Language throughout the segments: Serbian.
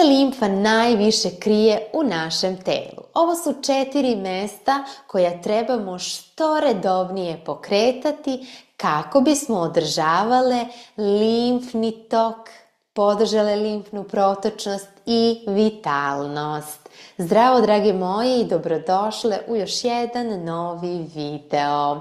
se limfa najviše krije u našem telu? Ovo su 4 mesta koja trebamo što redovnije pokretati kako bismo održavale limfni tok, podržale limfnu protočnost i vitalnost. Zdravo, dragi moji, i dobrodošle u još jedan novi video.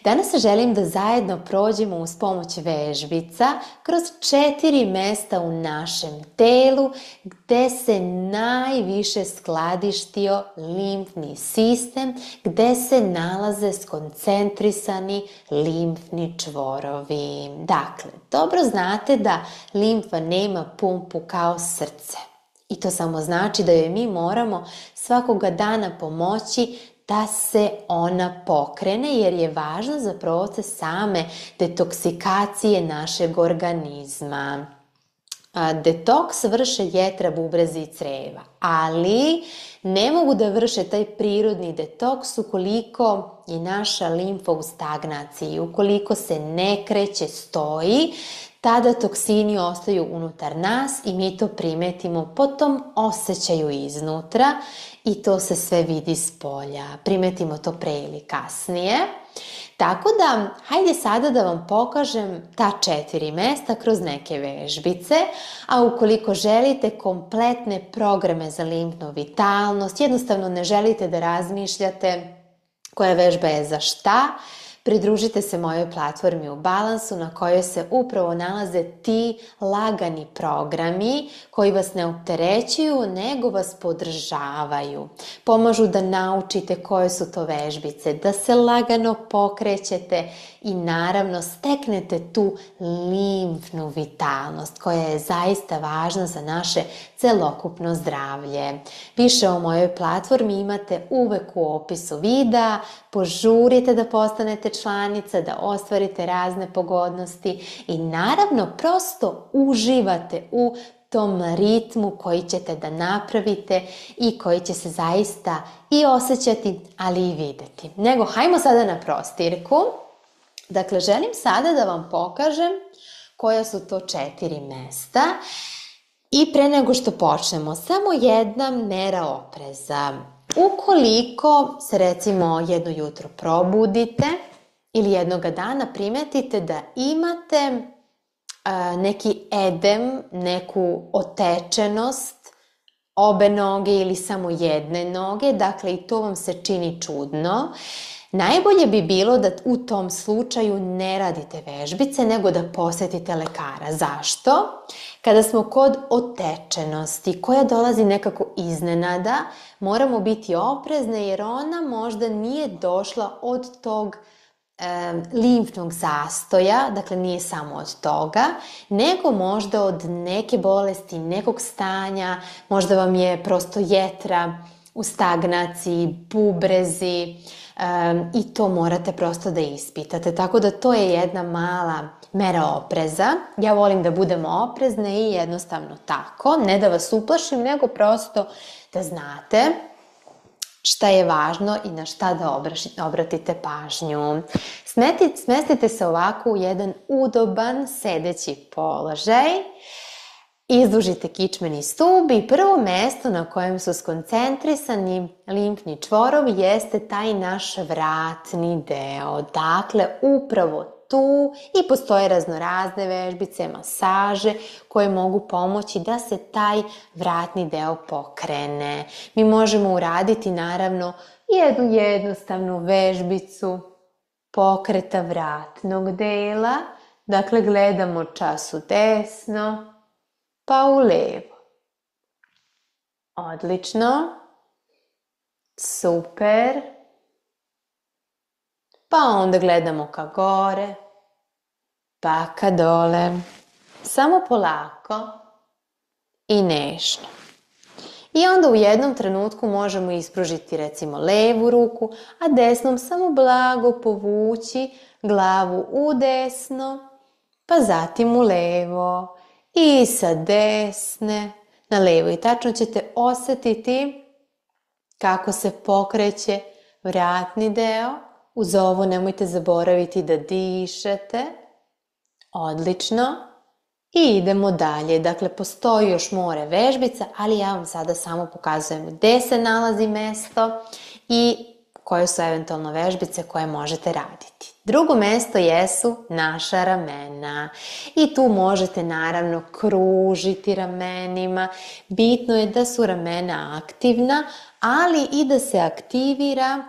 Danas želim da zajedno prođemo uz pomoć vežbica kroz 4 mesta u našem telu gde se najviše skladištio limfni sistem, gde se nalaze skoncentrisani limfni čvorovi. Dakle, dobro znate da limfa nema pumpu kao srce. I to samo znači da joj mi moramo svakoga dana pomoći da se ona pokrene, jer je važna za proces same detoksikacije našeg organizma. Detoks vrše jetra, bubrezi i creva, ali ne mogu da vrše taj prirodni detoks ukoliko je naša limfa u stagnaciji, ukoliko se ne kreće, stoji, tada toksini ostaju unutar nas i mi to primetimo po tom osjećaju iznutra i to se sve vidi s polja. Primetimo to pre ili kasnije. Tako da, hajde sada da vam pokažem ta 4 mesta kroz neke vežbice, a ukoliko želite kompletne programe za limfnu vitalnost, jednostavno ne želite da razmišljate koja vežba je za šta, pridružite se mojoj platformi u Balansu na kojoj se upravo nalaze ti lagani programi koji vas ne opterećuju, nego vas podržavaju. Pomažu da naučite koje su to vežbice, da se lagano pokrećete i naravno steknete tu limfnu vitalnost koja je zaista važna za naše celokupno zdravlje. Više o mojoj platformi imate uvek u opisu videa, požurite da postanete članica, da ostvarite razne pogodnosti i naravno prosto uživate u tom ritmu koji ćete da napravite i koji će se zaista i osjećati, ali i videti. Nego, hajmo sada na prostirku. Dakle, želim sada da vam pokažem koja su to 4 mesta. I pre nego što počnemo, samo jedna mera opreza. Ukoliko se recimo jedno jutro probudite ili jednoga dana primetite da imate neki edem, neku otečenost obe noge ili samo jedne noge, dakle i to vam se čini čudno, najbolje bi bilo da u tom slučaju ne radite vežbice, nego da posetite lekara. Zašto? Kada smo kod otečenosti koja dolazi nekako iznenada, moramo biti oprezne jer ona možda nije došla od tog limfnog zastoja, dakle nije samo od toga, nego možda od neke bolesti, nekog stanja, možda vam je prosto jetra u stagnaciji, bubrezi, i to morate prosto da ispitate. Tako da to je jedna mala mera opreza. Ja volim da budemo oprezne i jednostavno tako, ne da vas uplašim, nego prosto da znate šta je važno i na šta da obratite pažnju. Smestite se ovako u jedan udoban sedeći položaj. Izdužite kičmeni stub i prvo mesto na kojem su skoncentrisani limfni čvorovi jeste taj naš vratni deo. Dakle, upravo tu i postoje raznorazne vežbice, masaže koje mogu pomoći da se taj vratni deo pokrene. Mi možemo uraditi naravno jednu jednostavnu vežbicu pokreta vratnog dela. Dakle, gledamo čas u desno, pa u levo. Odlično. Super. Pa onda gledamo ka gore, pa ka dole. Samo polako i nežno. I onda u jednom trenutku možemo ispružiti recimo levu ruku, a desnom samo blago povući glavu u desno, pa zatim u levo. I sa desne na levo. I tačno ćete osjetiti kako se pokreće vratni deo. Uz ovo nemojte zaboraviti da dišete. Odlično. I idemo dalje. Dakle, postoji još more vežbica, ali ja vam sada samo pokazujem gde se nalazi mesto i koje su eventualno vežbice koje možete raditi. Drugo mesto jesu naša ramena i tu možete naravno kružiti ramenima. Bitno je da su ramena aktivna, ali i da se aktivira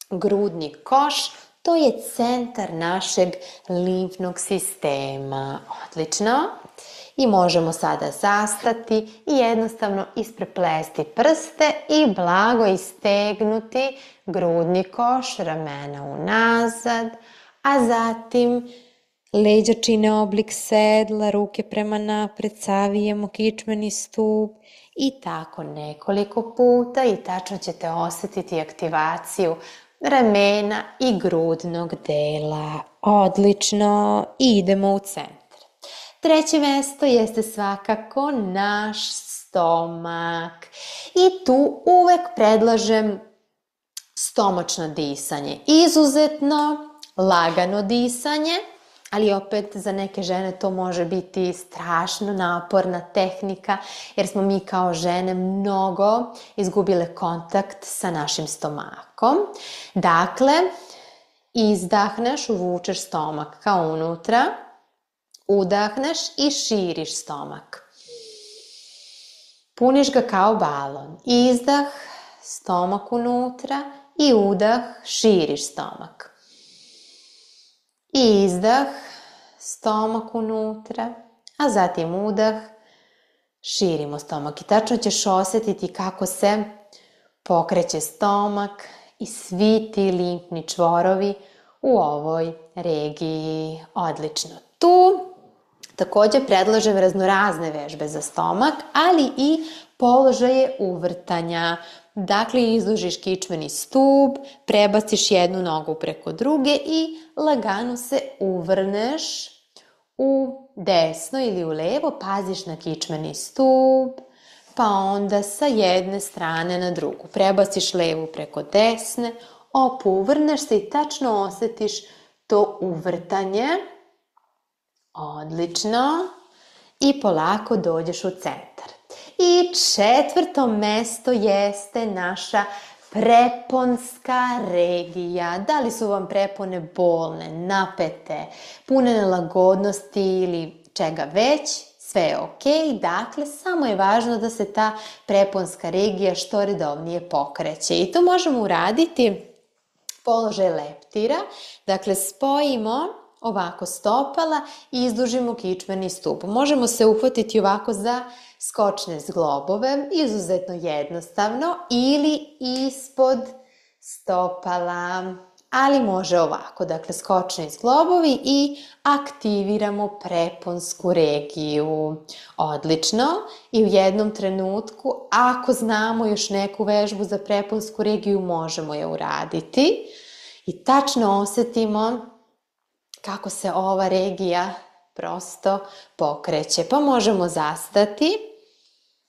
grudni koš. To je centar našeg limfnog sistema. Odlično. I možemo sada zastati i jednostavno ispreplesti prste i blago istegnuti grudni koš, ramena unazad, a zatim leđa čine oblik sedla, ruke prema napred, savijemo kičmeni stup i tako nekoliko puta i tačno ćete osetiti aktivaciju ramena i grudnog dela. Odlično. I idemo u centar. Treće mesto jeste svakako naš stomak. I tu uvek predlažem stomačno disanje. Izuzetno lagano disanje, ali opet za neke žene to može biti strašno naporna tehnika, jer smo mi kao žene mnogo izgubile kontakt sa našim stomakom. Dakle, izdahneš, uvučeš stomak ka unutra, udahneš i širiš stomak. Puniš ga kao balon. Izdah, stomak unutra i udah, širiš stomak. I izdah, stomak unutra, a zatim udah, širimo stomak. I tačno ćeš osetiti kako se pokreće stomak i svi ti limfni čvorovi u ovoj regiji. Odlično. Tu takođe predlažem raznorazne vežbe za stomak, ali i položaje uvrtanja. Dakle, izložiš kičmeni stup, prebaciš jednu nogu preko druge i lagano se uvrneš u desno ili u levo, paziš na kičmeni stup, pa onda sa jedne strane na drugu. Prebaciš levu preko desne, uvrneš se i tačno osetiš to uvrtanje. Odlično. I polako dođeš u centar. I četvrto mesto jeste naša preponska regija. Da li su vam prepone bolne, napete, pune nelagodnosti ili čega već, sve je okej. Dakle, samo je važno da se ta preponska regija što redovnije pokreće. I to možemo uraditi položaj leptira. Dakle, spojimo ovako stopala i izdužimo kičmeni stup. Možemo se uhvatiti ovako za skočne zglobove, izuzetno jednostavno, ili ispod stopala, ali može ovako. Dakle, skočni zglobovi i aktiviramo preponsku regiju. Odlično. I u jednom trenutku, ako znamo još neku vežbu za preponsku regiju, možemo je uraditi i tačno osetimo kako se ova regija prosto pokreće. Pa možemo zastati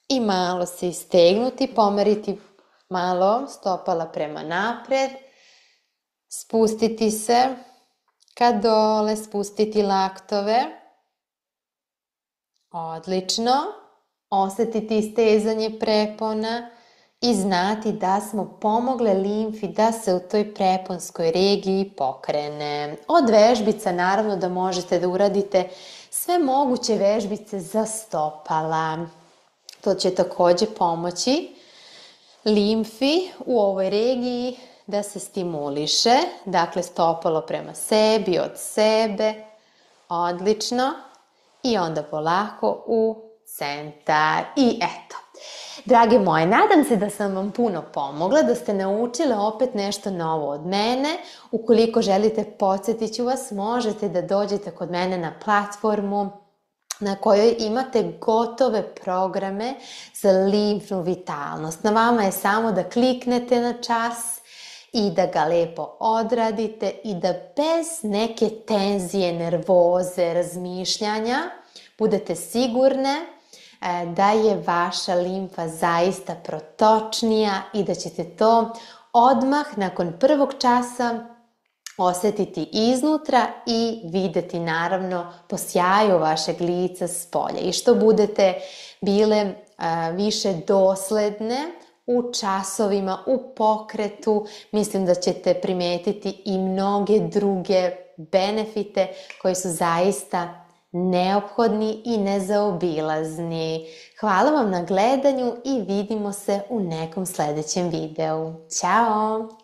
i malo se istegnuti, pomeriti malo stopala prema napred, spustiti se ka dole, spustiti laktove. Odlično. Osetiti istezanje prepona i znati da smo pomogle limfi da se u toj preponskoj regiji pokrene. Od vežbica naravno da možete da uradite sve moguće vežbice za stopala. To će takođe pomoći limfi u ovoj regiji da se stimuliše. Dakle, stopalo prema sebi, od sebe. Odlično. I onda polako u centar. I eto. Drage moje, nadam se da sam vam puno pomogla, da ste naučile opet nešto novo od mene. Ukoliko želite, podsjetit ću vas, možete da dođete kod mene na platformu na kojoj imate gotove programe za limfnu vitalnost. Na vama je samo da kliknete na čas i da ga lepo odradite i da bez neke tenzije, nervoze, razmišljanja budete sigurne da je vaša limfa zaista protočnija i da ćete to odmah nakon prvog časa osjetiti iznutra i vidjeti naravno po sjaju vašeg lica s polja. I što budete bile više dosledne u časovima, u pokretu, mislim da ćete primijetiti i mnoge druge benefite koji su zaista neophodni i nezaobilazni. Hvala vam na gledanju i vidimo se u nekom sljedećem videu. Ćao!